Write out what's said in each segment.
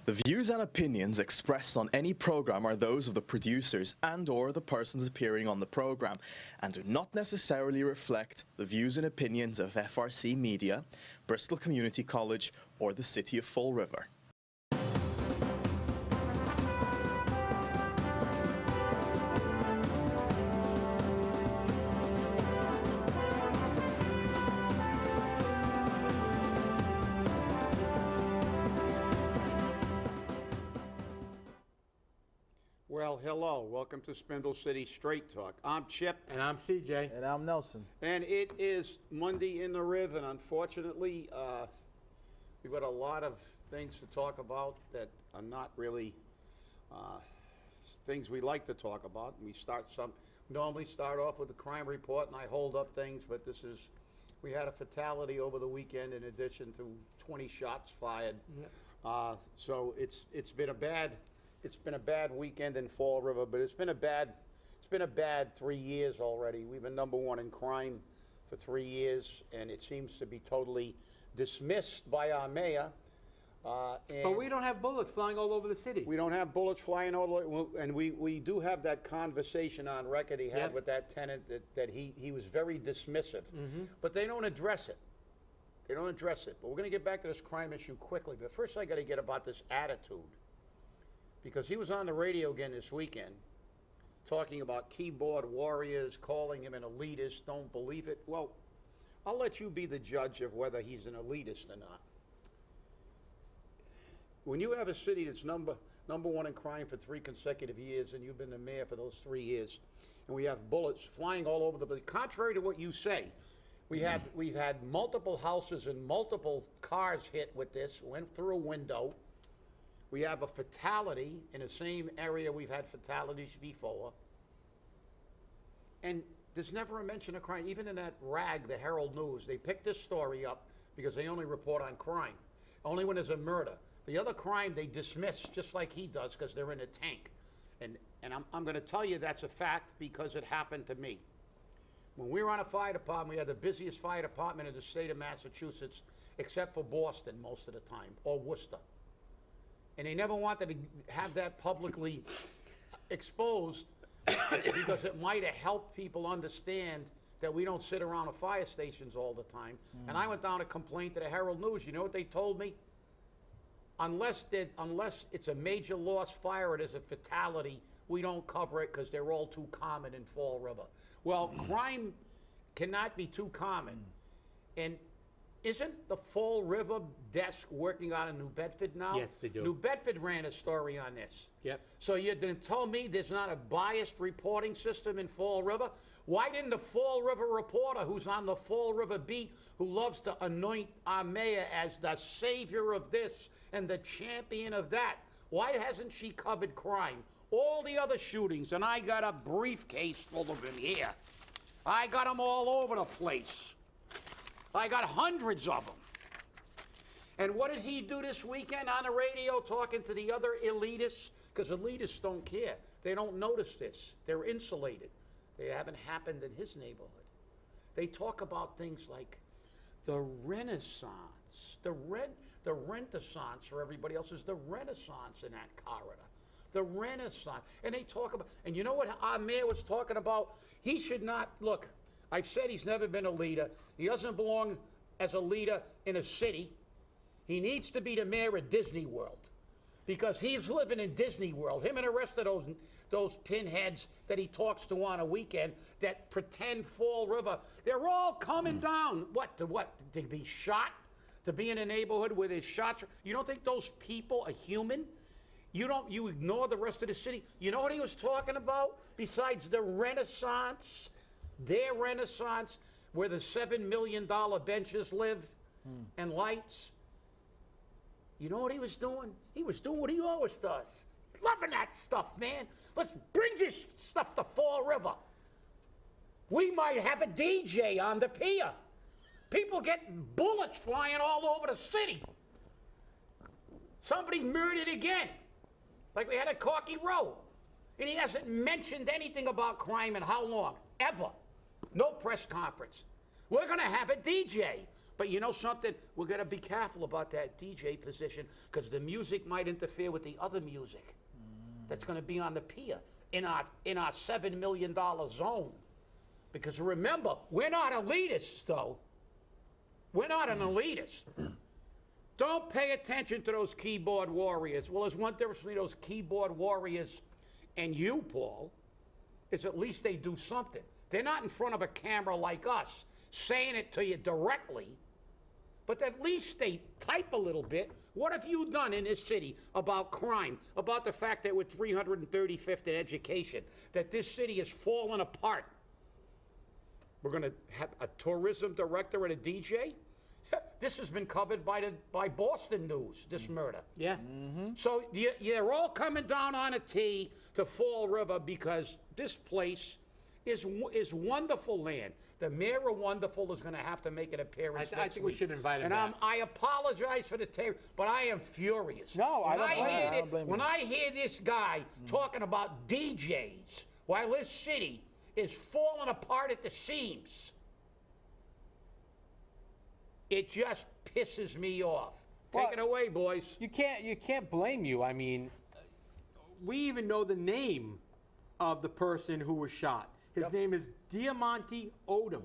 The views and opinions expressed on any program are those of the producers and/or the persons appearing on the program and do not necessarily reflect the views and opinions of FRC Media, Bristol Community College, or the City of Fall River. Well, hello. Welcome to Spindle City Straight Talk. I'm Chip. And I'm CJ. And I'm Nelson. And it is Monday in the Riv, and unfortunately, we've got a lot of things to talk about that are not really things we like to talk about. We normally start off with the crime report, and I hold up things, but we had a fatality over the weekend in addition to 20 shots fired. Yep. So it's been a bad weekend in Fall River, but it's been a bad 3 years already. We've been #1 in crime for 3 years, and it seems to be totally dismissed by our mayor. But we don't have bullets flying all over the city. We don't have bullets flying all over, and we do have that conversation on record he had with that tenant that he was very dismissive. Mm-hmm. But they don't address it. They don't address it. But we're going to get back to this crime issue quickly. But first I got to get about this attitude. Because he was on the radio again this weekend talking about keyboard warriors, calling him an elitist, don't believe it. Well, I'll let you be the judge of whether he's an elitist or not. When you have a city that's number 1 in crime for 3 consecutive years, and you've been the mayor for those 3 years, and we have bullets flying all over the place, contrary to what you say, we've had multiple houses and multiple cars hit with this, went through a window. We have a fatality in the same area we've had fatalities before. And there's never a mention of crime. Even in that rag, the Herald News, they pick this story up because they only report on crime. Only when there's a murder. The other crime they dismiss, just like he does, because they're in a tank. And I'm going to tell you that's a fact because it happened to me. When we were on a fire department, we had the busiest fire department in the state of Massachusetts, except for Boston most of the time, or Worcester. And they never wanted to have that publicly exposed because it might have helped people understand that we don't sit around the fire stations all the time. And I went down and complained to the Herald News. You know what they told me? Unless it's a major loss fire or there's a fatality, we don't cover it because they're all too common in Fall River. Well, crime cannot be too common. And isn't the Fall River desk working out in New Bedford now? Yes, they do. New Bedford ran a story on this. Yep. So you're going to tell me there's not a biased reporting system in Fall River? Why didn't the Fall River reporter, who's on the Fall River beat, who loves to anoint our mayor as the savior of this and the champion of that, why hasn't she covered crime? All the other shootings, and I got a briefcase full of them here. I got them all over the place. I got hundreds of them. And what did he do this weekend on the radio talking to the other elitists? Because elitists don't care. They don't notice this. They're insulated. They haven't happened in his neighborhood. They talk about things like the Renaissance. The Renaissance for everybody else is the Renaissance in that corridor. The Renaissance. And they talk about, and you know what our mayor was talking about? He should not, look, I've said he's never been a leader. He doesn't belong as a leader in a city. He needs to be the mayor of Disney World because he's living in Disney World. Him and the rest of those pinheads that he talks to on a weekend that pretend Fall River, they're all coming down. What? To be shot? To be in a neighborhood where there's shots? You don't think those people are human? You ignore the rest of the city. You know what he was talking about besides the Renaissance? Their Renaissance, where the $7 million benches live and lights. You know what he was doing? He was doing what he always does. Loving that stuff, man. Let's bring this stuff to Fall River. We might have a DJ on the pier. People getting bullets flying all over the city. Somebody murdered again, like we had at Corky Row. And he hasn't mentioned anything about crime in how long? Ever. No press conference. We're going to have a DJ. But you know something? We're going to be careful about that DJ position because the music might interfere with the other music that's going to be on the pier in our $7 million zone. Because remember, we're not elitists, though. We're not an elitist. Don't pay attention to those keyboard warriors. Well, there's one difference between those keyboard warriors and you, Paul, is at least they do something. They're not in front of a camera like us saying it to you directly, but at least they type a little bit. What have you done in this city about crime, about the fact that we're 335th in education, that this city is falling apart? We're going to have a tourism director and a DJ? This has been covered by Boston News, this murder. Yeah. So you're all coming down on a tee to Fall River because this place is wonderful land. The mayor of Wonderful is going to have to make an appearance I think we should invite him and back. I apologize for the tape, but I am furious. No, I don't blame you. When I hear this guy talking about DJs while this city is falling apart at the seams, it just pisses me off. Take it away, boys. You can't blame you. I mean, we even know the name of the person who was shot. His name is Diamante Odom.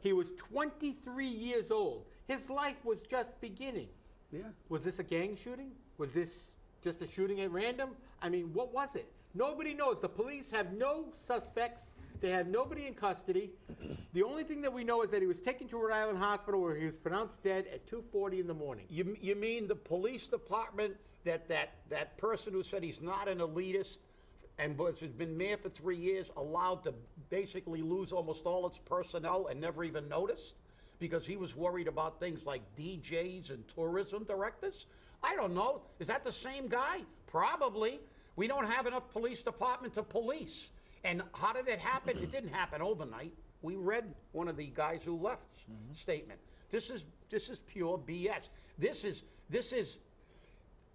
He was 23 years old. His life was just beginning. Yeah. Was this a gang shooting? Was this just a shooting at random? I mean, what was it? Nobody knows. The police have no suspects. They have nobody in custody. The only thing that we know is that he was taken to Rhode Island Hospital where he was pronounced dead at 2:40 in the morning. You mean the police department, that person who said he's not an elitist and has been mayor for 3 years, allowed to basically lose almost all its personnel and never even noticed because he was worried about things like DJs and tourism directors? I don't know. Is that the same guy? Probably. We don't have enough police department to police. And how did it happen? It didn't happen overnight. We read one of the guys who left's statement. This is pure BS. This is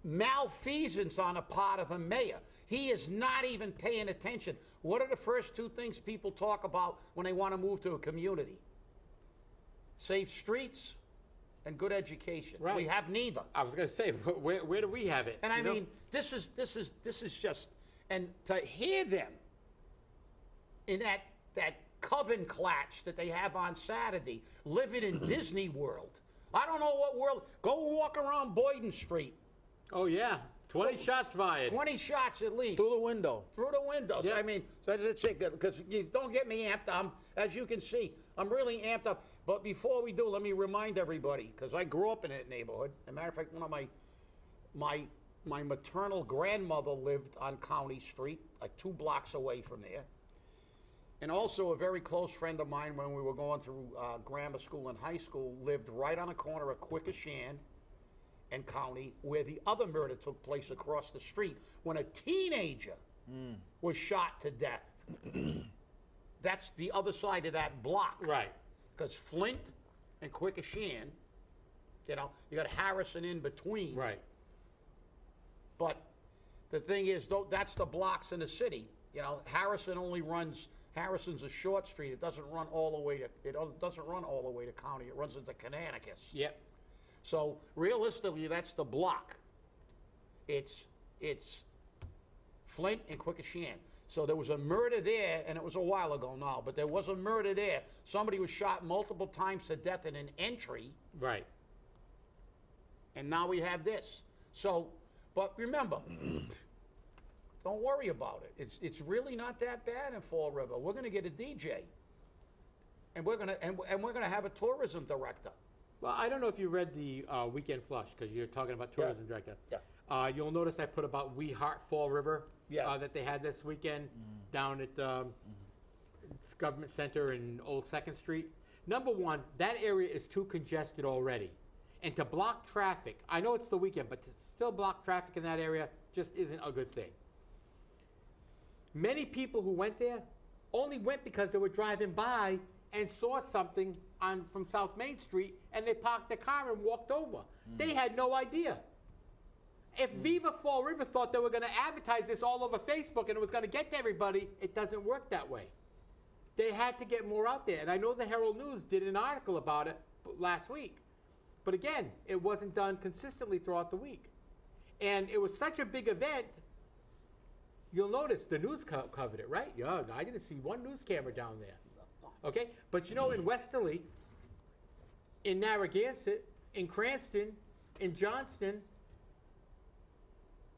malfeasance on the part of a mayor. He is not even paying attention. What are the first two things people talk about when they want to move to a community? Safe streets and good education. Right. We have neither. I was going to say, where do we have it? And I mean, this is just, and to hear them in that coven clatch that they have on Saturday, living in Disney World. I don't know what world. Go walk around Boyden Street. Oh, yeah. 20 shots fired. 20 shots at least. Through the window. Through the windows. Yep. I mean, so that's it. Because you don't get me amped up. As you can see, I'm really amped up. But before we do, let me remind everybody, because I grew up in that neighborhood. As a matter of fact, one of my maternal grandmother lived on County Street, like 2 blocks away from there. And also a very close friend of mine when we were going through grammar school and high school lived right on the corner of Quikasham and County, where the other murder took place across the street when a teenager was shot to death. That's the other side of that block. Right. Because Flint and Quikasham, you got Harrison in between. Right. But the thing is, that's the blocks in the city. Harrison's a short street. It doesn't run all the way to County. It runs into Connecticut. Yep. So realistically, that's the block. It's Flint and Quikasham. So there was a murder there, and it was a while ago now, but there was a murder there. Somebody was shot multiple times to death in an entry. Right. And now we have this. So, but remember, don't worry about it. It's really not that bad in Fall River. We're going to get a DJ, and we're going to have a tourism director. Well, I don't know if you read the Weekend Flush because you're talking about tourism director. Yeah. You'll notice I put about We Heart Fall River Yeah. that they had this weekend down at Government Center in Old 2nd Street. Number one, that area is too congested already. And to block traffic, I know it's the weekend, but to still block traffic in that area just isn't a good thing. Many people who went there only went because they were driving by and saw something from South Main Street, and they parked their car and walked over. They had no idea. If Viva Fall River thought they were going to advertise this all over Facebook and it was going to get to everybody, it doesn't work that way. They had to get more out there. And I know the Herald News did an article about it last week. But again, it wasn't done consistently throughout the week. And it was such a big event, you'll notice the news covered it, right? Yeah, I didn't see one news camera down there. Okay? But you know, in Westerly, in Narragansett, in Cranston, in Johnston,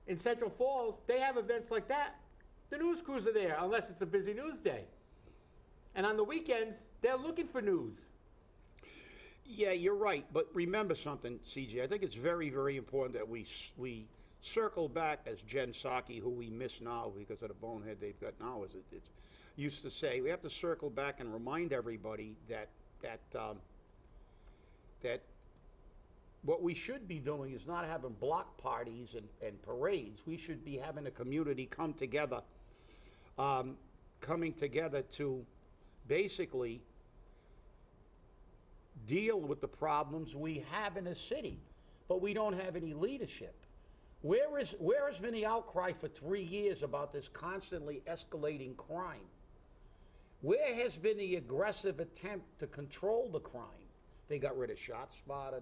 in Central Falls, they have events like that. The news crews are there, unless it's a busy news day. And on the weekends, they're looking for news. Yeah, you're right. But remember something, CJ. I think it's very, very important that we circle back, as Jen Psaki, who we miss now because of the bonehead they've got now, as it used to say. We have to circle back and remind everybody that what we should be doing is not having block parties and parades. We should be having a community come together, coming together to basically deal with the problems we have in a city, but we don't have any leadership. Where has been the outcry for 3 years about this constantly escalating crime? Where has been the aggressive attempt to control the crime? They got rid of ShotSpotter.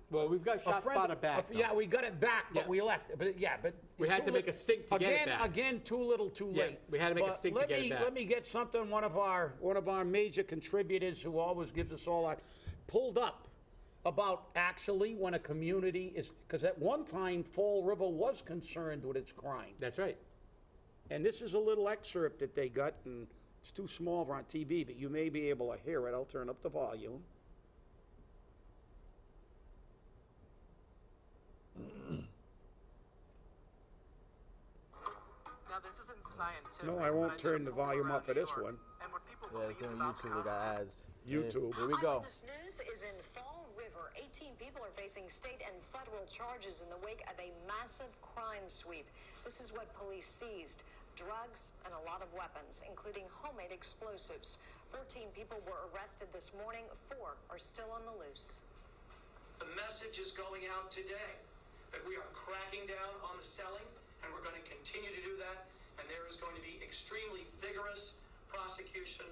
Well, we've got ShotSpotter back. Yeah, we got it back, but Yeah. we left it. But yeah, but We had to make a stink to get it back. Again, too little, too Yeah, late. we had to make a stink to get it back. Let me get something. One of our major contributors, who always gives us all that, pulled up about actually when a community is, because at one time Fall River was concerned with its crime. That's right. And this is a little excerpt that they got, and it's too small for on TV, but you may be able to hear it. I'll turn up the volume. Now, this isn't scientific. No, I won't turn the volume up for this one. And what people Yeah, believe it's on about the YouTube. They got ads. YouTube. Here we go. Eyewitness News is in Fall River. 18 people are facing state and federal charges in the wake of a massive crime sweep. This is what police seized: drugs and a lot of weapons, including homemade explosives. 14 people were arrested this morning. 4 are still on the loose. The message is going out today that we are cracking down on the selling, and we're going to continue to do that. And there is going to be extremely vigorous prosecution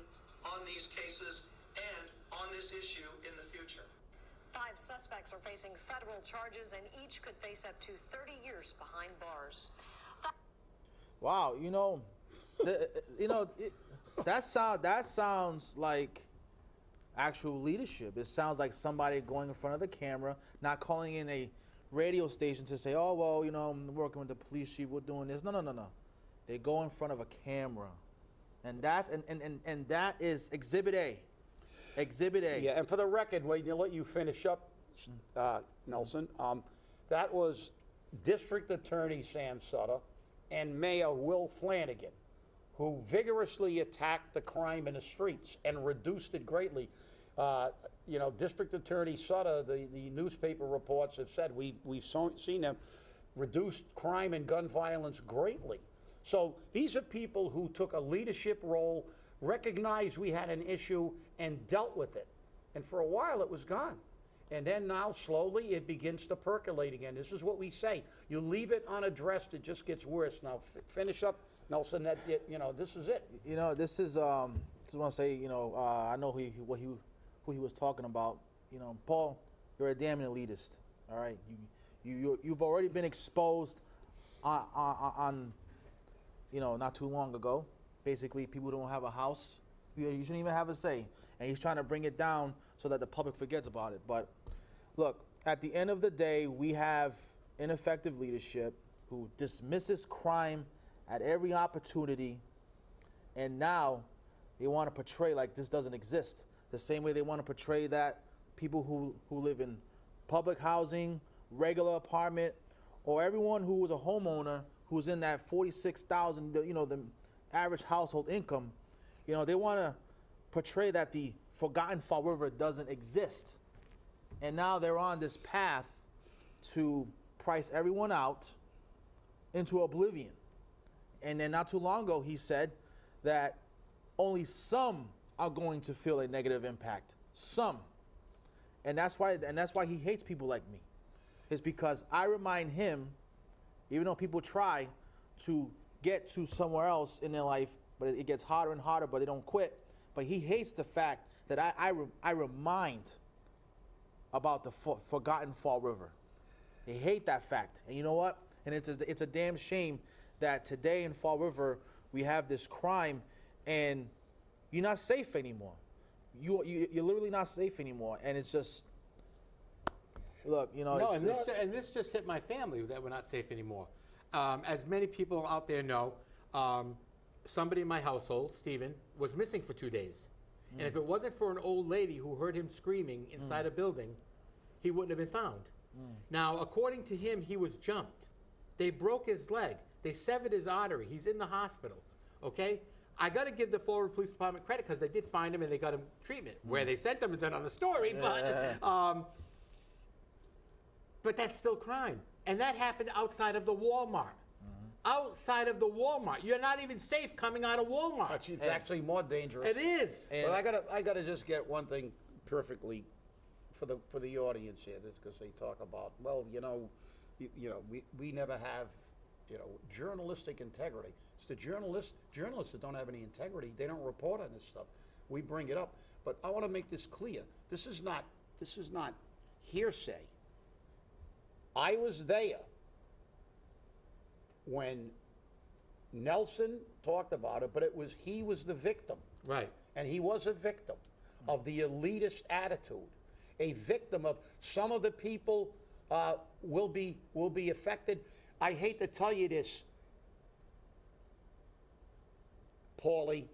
on these cases and on this issue in the future. 5 suspects are facing federal charges, and each could face up to 30 years behind bars. Wow, that sounds like actual leadership. It sounds like somebody going in front of the camera, not calling in a radio station to say, "Oh, well, I'm working with the police chief. We're doing this." No. They go in front of a camera, and that's and that is Exhibit A. Exhibit A. Yeah, and for the record, wait, let you finish up, Nelson. That was District Attorney Sam Sutter and Mayor Will Flanagan, who vigorously attacked the crime in the streets and reduced it greatly. District Attorney Sutter, the newspaper reports have said we've seen them reduce crime and gun violence greatly. So these are people who took a leadership role, recognized we had an issue, and dealt with it. And for a while, it was gone. And then now, slowly, it begins to percolate again. This is what we say. You leave it unaddressed, it just gets worse. Now, finish up, Nelson. This is it. This is just want to say, I know who he was talking about. Paul, you're a damn elitist. All right, you've already been exposed on not too long ago. Basically, people don't have a house. You shouldn't even have a say. And he's trying to bring it down so that the public forgets about it. But look, at the end of the day, we have ineffective leadership who dismisses crime at every opportunity, and now they want to portray like this doesn't exist. The same way they want to portray that people who live in public housing, regular apartment, or everyone who is a homeowner who's in that 46,000, the average household income, they want to portray that the forgotten Fall River doesn't exist. And now they're on this path to price everyone out into oblivion. And then not too long ago, he said that only some are going to feel a negative impact. Some. And that's why he hates people like me. It's because I remind him, even though people try to get to somewhere else in their life, but it gets harder and harder, but they don't quit. But he hates the fact that I remind about the forgotten Fall River. They hate that fact. And you know what? And it's a damn shame that today in Fall River we have this crime and you're not safe anymore. You're literally not safe anymore. And it's just, look, you know. No, and this just hit my family that we're not safe anymore. As many people out there know, somebody in my household, Stephen, was missing for 2 days. And if it wasn't for an old lady who heard him screaming inside a building, he wouldn't have been found. Now, according to him, he was jumped. They broke his leg. They severed his artery. He's in the hospital, okay? I got to give the Fall River Police Department credit because they did find him and they got him treatment. Where they sent him is another story, but that's still crime. And that happened outside of the Walmart. Outside of the Walmart. You're not even safe coming out of Walmart. It's actually more dangerous. It is. But I gotta just get one thing perfectly for the audience here, because they talk about, well, we never have, journalistic integrity. It's the journalists that don't have any integrity. They don't report on this stuff. We bring it up, but I want to make this clear. This is not hearsay. I was there when Nelson talked about it, but he was the victim. Right. And he was a victim of the elitist attitude, a victim of some of the people will be affected. I hate to tell you this, Paulie,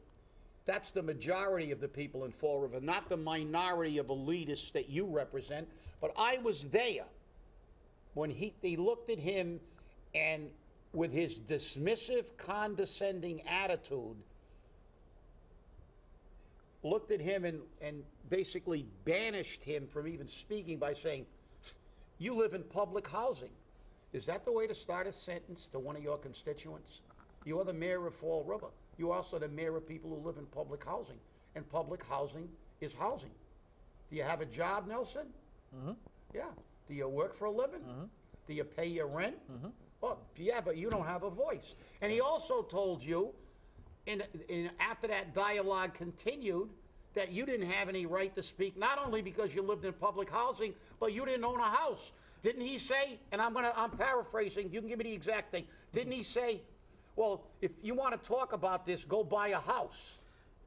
that's the majority of the people in Fall River, not the minority of elitists that you represent. But I was there when they looked at him and with his dismissive, condescending attitude, looked at him and basically banished him from even speaking by saying, you live in public housing. Is that the way to start a sentence to one of your constituents? You are the mayor of Fall River. You are also the mayor of people who live in public housing. And public housing is housing. Do you have a job, Nelson? Yeah. Do you work for a living? Do you pay your rent? Well, yeah, but you don't have a voice. And he also told you, after that dialogue continued, that you didn't have any right to speak, not only because you lived in public housing, but you didn't own a house. Didn't he say, and I'm paraphrasing, you can give me the exact thing, didn't he say, well, if you want to talk about this, go buy a house,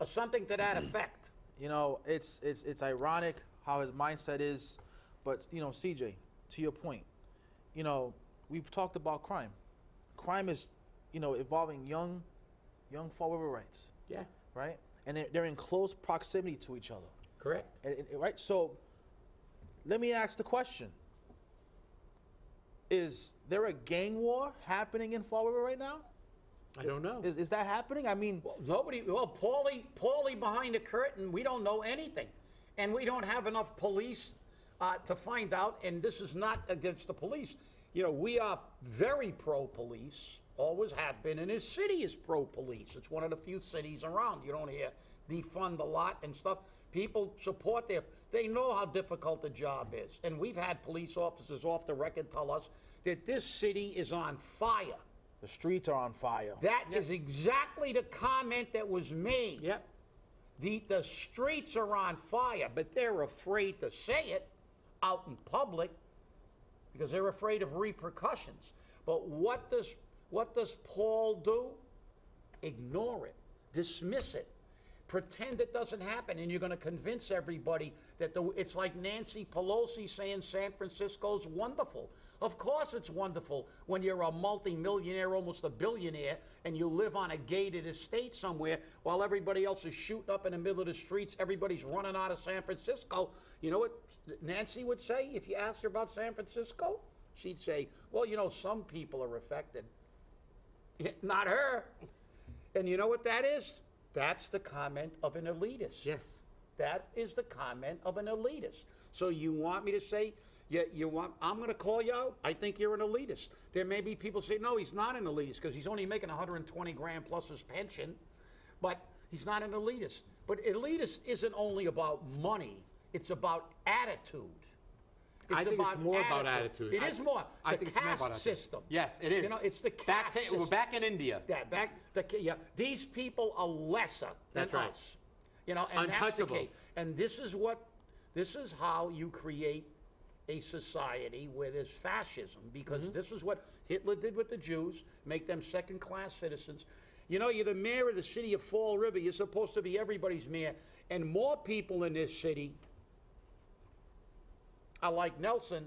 or something to that effect? You know, it's ironic how his mindset is, but, CJ, to your point, we've talked about crime. Crime is, involving young Fall River rights. Yeah. Right? And they're in close proximity to each other. Correct. Right? So let me ask the question. Is there a gang war happening in Fall River right now? I don't know. Is that happening? I mean, Paulie behind the curtain, we don't know anything. And we don't have enough police to find out, and this is not against the police. We are very pro-police, always have been, and this city is pro-police. It's one of the few cities around. You don't hear defund a lot and stuff. People support they know how difficult the job is. And we've had police officers off the record tell us that this city is on fire. The streets are on fire. That is exactly the comment that was made. Yep. The streets are on fire, but they're afraid to say it out in public because they're afraid of repercussions. But what does Paul do? Ignore it, dismiss it, pretend it doesn't happen, and you're going to convince everybody that it's like Nancy Pelosi saying San Francisco's wonderful. Of course it's wonderful when you're a multi-millionaire, almost a billionaire, and you live on a gated estate somewhere while everybody else is shooting up in the middle of the streets. Everybody's running out of San Francisco. You know what Nancy would say if you asked her about San Francisco? She'd say, well, some people are affected. Not her. And you know what that is? That's the comment of an elitist. Yes. That is the comment of an elitist. So you want me to say, I'm going to call you out? I think you're an elitist. There may be people say, no, he's not an elitist because he's only making 120 grand plus his pension, but he's not an elitist. But elitist isn't only about money. It's about attitude. I think it's more about attitude. It is more. I the think it's more about caste attitude. system. Yes, it is. It's the caste system. We're back in India. Yeah, these people are lesser than That's right. us. And that's the Untouchables. case. And this is how you create a society where there's fascism, because this is what Hitler did with the Jews, make them second-class citizens. You know, you're the mayor of the city of Fall River. You're supposed to be everybody's mayor. And more people in this city are like Nelson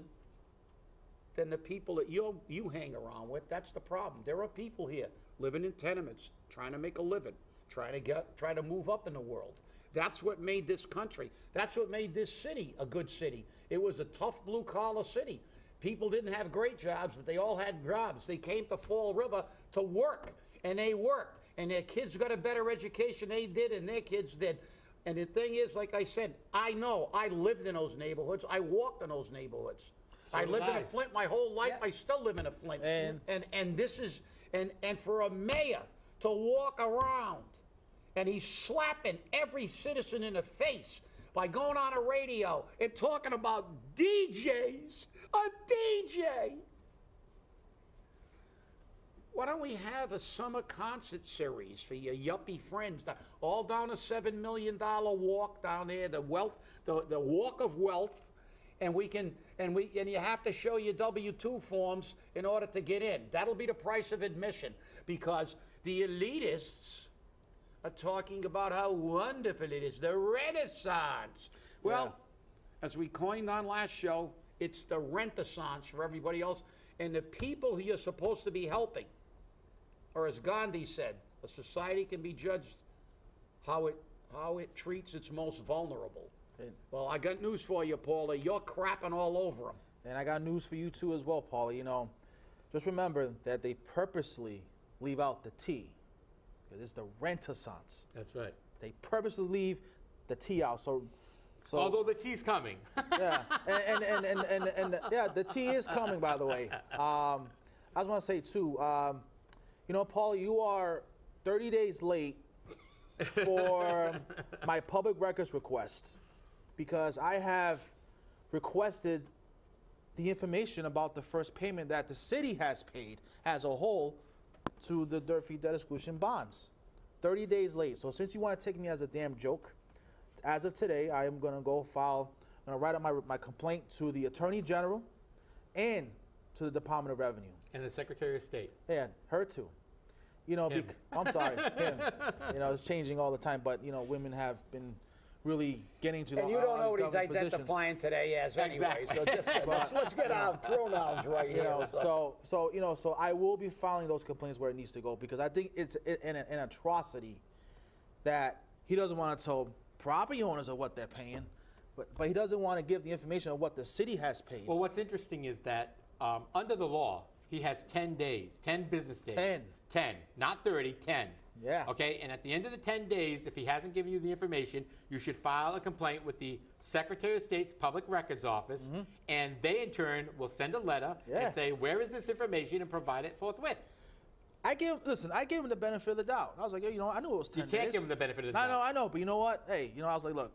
than the people that you hang around with. That's the problem. There are people here living in tenements, trying to make a living, trying to move up in the world. That's what made this country. That's what made this city a good city. It was a tough blue-collar city. People didn't have great jobs, but they all had jobs. They came to Fall River to work, and they worked. And their kids got a better education they did, and their kids did. And the thing is, like I said, I know. I lived in those neighborhoods. I walked in those neighborhoods. I lived in a Flint my whole life. I still live in a Flint. And this is, and for a mayor to walk around and he's slapping every citizen in the face by going on a radio and talking about DJs, a DJ. Why don't we have a summer concert series for your yuppie friends, all down a $7 million walk down there, the walk of wealth, and you have to show your W-2 forms in order to get in. That'll be the price of admission, because the elitists are talking about how wonderful it is, the Renaissance. Well, as we coined on last show, it's the Rent-a-sance for everybody else, and the people who you're supposed to be helping. Or as Gandhi said, a society can be judged how it treats its most vulnerable. Well, I got news for you, Paula. You're crapping all over them. And I got news for you too as well, Paula. You know, just remember that they purposely leave out the T, because it's the Rent-a-sance. That's right. They purposely leave the T out. So although the T's coming. Yeah, and yeah, the T is coming, by the way. I just want to say too, you know, Paul, you are 30 days late for my public records request, because I have requested the information about the first payment that the city has paid as a whole to the dirt-free debt exclusion bonds. 30 days late. So since you want to take me as a damn joke, as of today, I am going to go file, I'm going to write up my complaint to the Attorney General and to the Department of Revenue. And the Secretary of State. Yeah, her too. You know, I'm sorry, him. You know, it's changing all the time, but, you know, women have been really getting to And you don't know what he's identifying today as anyway, so just let's get our pronouns right here. You know, so I will be filing those complaints where it needs to go, because I think it's an atrocity that he doesn't want to tell property owners of what they're paying, but he doesn't want to give the information of what the city has paid. Well, what's interesting is that under the law, he has 10 days, 10 business days. 10, not 30, 10. Yeah. Okay, and at the end of the 10 days, if he hasn't given you the information, you should file a complaint with the Secretary of State's Public Records Office, and they in turn will send a letter and say, where is this information, and provide it forthwith. I gave him the benefit of the doubt. I was like, yo, you know, I knew it was 10 days. You can't give him the benefit of the doubt. I know, but you know what? Hey, you know, I was like, look,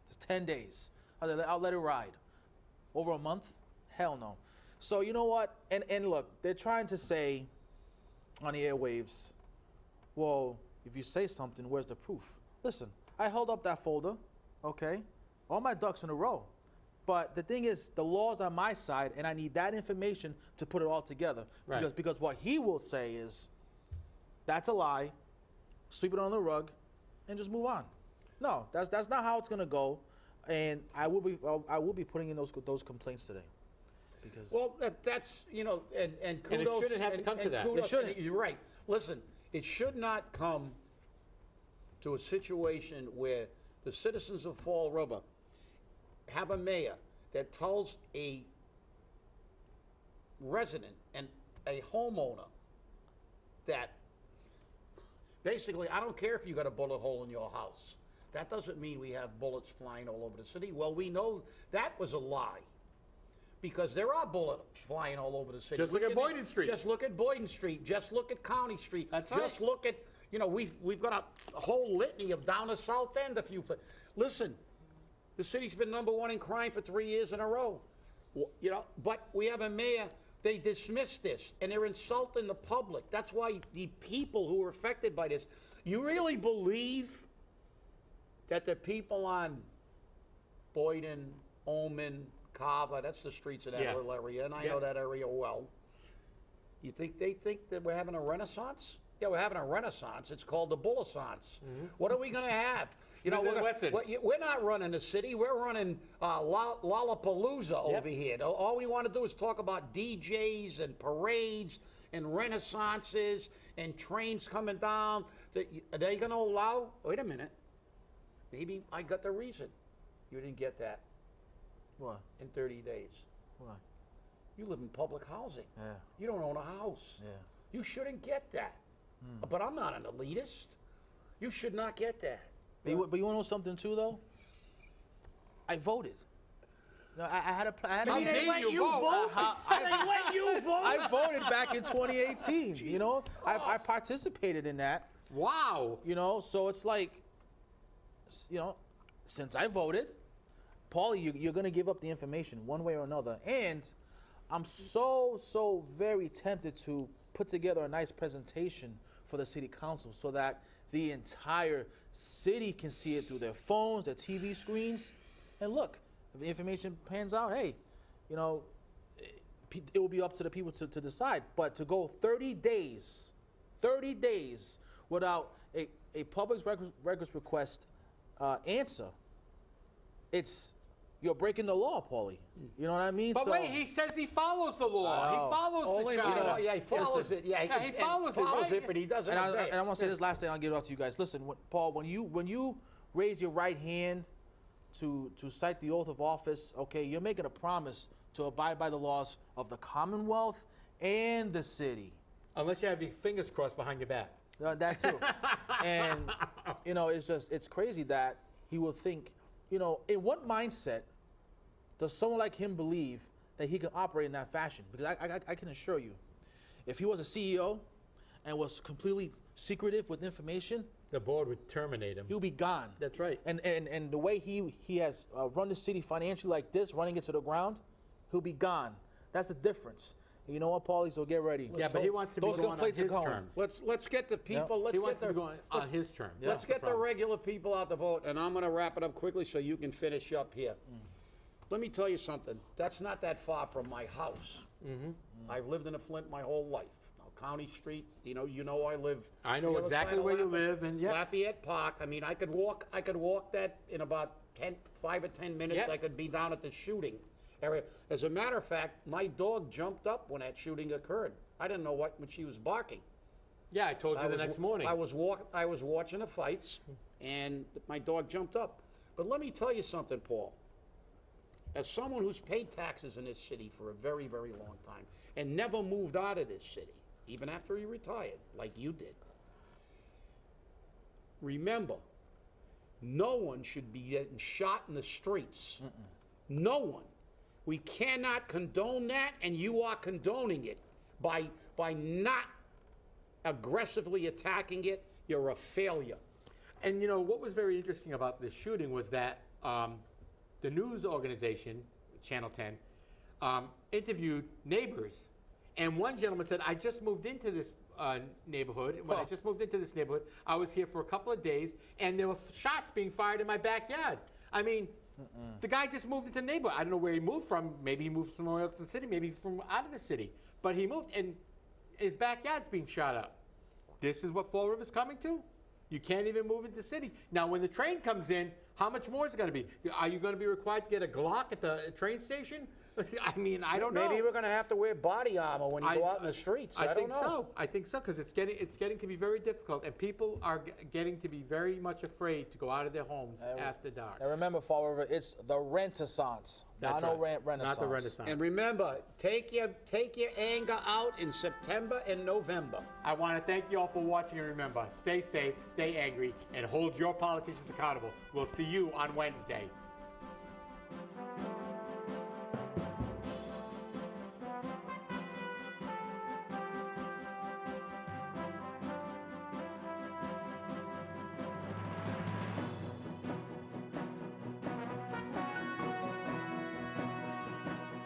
it's 10 days. I'll let it ride. Over a month? Hell no. So you know what? And look, they're trying to say on the airwaves, well, if you say something, where's the proof? Listen, I held up that folder, okay? All my ducks in a row. But the thing is, the law's on my side, and I need that information to put it all together. Right. Because what he will say is, that's a lie, sweep it on the rug, and just move on. No, that's not how it's gonna go, and I will be putting in those complaints today. Because well, that's, you know, and kudos. And it shouldn't have to come to that. Kudos, It shouldn't. You're right. Listen, it should not come to a situation where the citizens of Fall River have a mayor that tells a resident and a homeowner that basically, I don't care if you got a bullet hole in your house. That doesn't mean we have bullets flying all over the city. Well, we know that was a lie, because there are bullets flying all over the city. Just look at Boyden Street. Just look at Boyden Street. Just look at County Street. That's Just right. look at, you know, we've got a whole litany of down the South End a few places. Listen, the city's been #1 in crime for 3 years in a row. You know, but we have a mayor, they dismiss this, and they're insulting the public. That's why the people who are affected by this, you really believe that the people on Boyden, Oman, Carver. That's the streets of that Yeah. little area, and I Yeah. know that area well. You think they think that we're having a renaissance? Yeah, we're having a renaissance. It's called the Bullaissance. What are we going to have? You know, Smith and Wesson. we're not running the city. We're running Lollapalooza over here. All we want to do is talk about DJs and parades and renaissances and trains coming down. Are they going to allow? Wait a minute. Maybe I got the reason. You didn't get that What? in 30 days. What? You live in public housing. Yeah. You don't own a house. Yeah. You shouldn't get that. But I'm not an elitist. You should not get that. But you want to know something too, though? I voted. No, I had a. How They dare let you you vote? vote? They let you vote? I voted back in 2018. You know, I participated in that. Wow. You know, so it's like, you know, since I voted, Paulie, you're going to give up the information one way or another. And I'm so very tempted to put together a nice presentation for the city council so that the entire city can see it through their phones, their TV screens. And look, if the information pans out, hey, you know, it will be up to the people to decide. But to go 30 days without a public records request answer, you're breaking the law, Paulie. You know what I mean? But So- wait, he says he follows the law. He follows Only, the charter. yeah, he follows it. Yeah, Yeah, he follows it, right? but he doesn't And obey it. I want to say this last thing. I'll give it out to you guys. Listen, Paul, when you raise your right hand to cite the oath of office, okay, you're making a promise to abide by the laws of the Commonwealth and the city. Unless you have your fingers crossed behind your back. That too. And you know, it's crazy that he will think. You know, in what mindset does someone like him believe that he can operate in that fashion? Because I can assure you, if he was a CEO and was completely secretive with information, The board would terminate him. he'll be gone. That's right. And the way he has run the city financially like this, running it to the ground, he'll be gone. That's the difference. And you know what, Paulie? So get ready. Yeah, but he wants to be Those going on complaints are his going. terms. Let's get the people. Let's He get wants to the be going on his terms. Let's That's the get the problem. regular people out to vote, and I'm going to wrap it up quickly so you can finish up here. Let me tell you something. That's not that far from my house. I've lived in Flint my whole life. Now, County Street, you know I live. I know the other exactly side of where you Lafayette- live, and yeah. Lafayette Park. I mean, I could walk that in about 5 or 10 minutes. Yep. I could be down at the shooting area. As a matter of fact, my dog jumped up when that shooting occurred. I didn't know when she was barking. Yeah, I told you the next morning. I was watching the fights, and my dog jumped up. But let me tell you something, Paul. As someone who's paid taxes in this city for a very, very long time and never moved out of this city, even after he retired, like you did, remember, no one should be getting shot in the streets. No one. We cannot condone that, and you are condoning it by not aggressively attacking it. You're a failure. And you know what was very interesting about this shooting was that the news organization, Channel 10, interviewed neighbors, and one gentleman said, "I just moved into this neighborhood. When I just moved into this neighborhood, I was here for a couple of days, and there were shots being fired in my backyard." I mean, the guy just moved into the neighborhood. I don't know where he moved from. Maybe he moved somewhere else in the city. Maybe from out of the city. But he moved, and his backyard's being shot up. This is what Fall River's coming to? You can't even move into the city. Now, when the train comes in, how much more is it going to be? Are you going to be required to get a Glock at the train station? I mean, I don't know. Maybe we're going to have to wear body armor when you go out in the streets. I don't think know. so. I think so, because it's getting to be very difficult, and people are getting to be very much afraid to go out of their homes after dark. And remember, Fall River, it's the Renaissance, That's not right. no Renaissance. Not the Renaissance. And remember, take your anger out in September and November. I want to thank you all for watching, and remember, stay safe, stay angry, and hold your politicians accountable. We'll see you on Wednesday.